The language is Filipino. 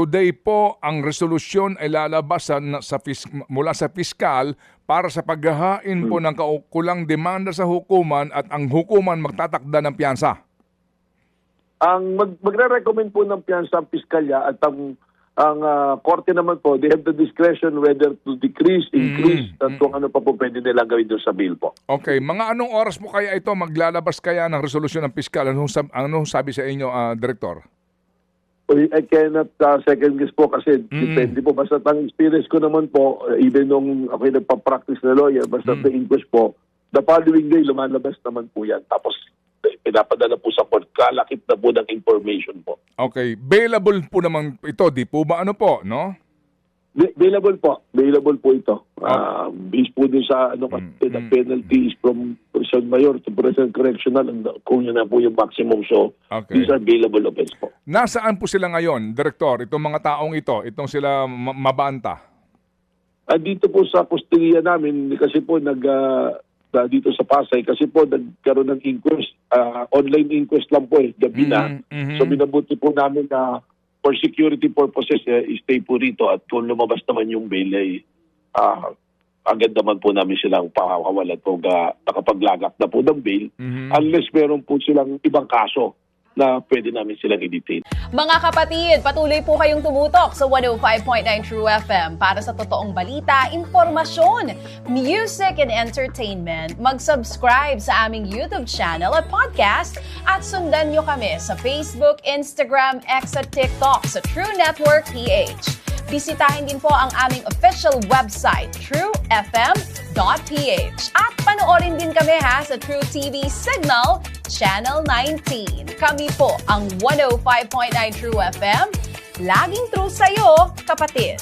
today po ang resolusyon ay lalabas mula sa piskal para sa paghahain po ng kaukulang demanda sa hukuman at ang hukuman magtatakda ng piyansa. Ang magre-recommend po ng piyansa ang piskalya at ang korte naman po, they have the discretion whether to decrease, increase, at kung ano pa po pwede nilang gawin doon sa bill po. Okay, mga anong oras po kaya ito maglalabas kaya ng resolusyon ng piskal? Anong sabi sa inyo, Director? I cannot second guess po kasi depende po. Basta ang experience ko naman po, even nung ako nagpa-practice na lawyer, basta the inquest po, the following day lumalabas naman po yan. Tapos pinapadala po sa court, kalakip na po ng information po. Okay, bailable po naman ito, di po ba ano po, no? Bailable po ito. Based po din sa the penalties from Prison Mayor to Prison Correctional, kung yun na po yung maximum. So, these are bailable offense po. Nasaan po sila ngayon, Director, itong mga taong ito, itong sila mabanta? Dito po sa kustudiya namin, kasi po dito sa Pasay, kasi po nagkaroon ng inquest, online inquest lang po gabi na. So minabuti po namin na for security purposes, stay po rito at kung lumabas naman yung bail, agad naman po namin silang pakawalan po nakapaglagak na po ng bail unless meron po silang ibang kaso na pwede namin silang i-detain. Mga kapatid, patuloy po kayong tumutok sa 105.9 True FM para sa totoong balita, impormasyon, music and entertainment. Mag-subscribe sa aming YouTube channel at podcast at sundan nyo kami sa Facebook, Instagram, X at TikTok sa True Network PH. Bisitahin din po ang aming official website, truefm.ph. At panoorin din kami sa True TV Signal, Channel 19. Kami po ang 105.9 True FM. Laging true sa'yo, kapatid.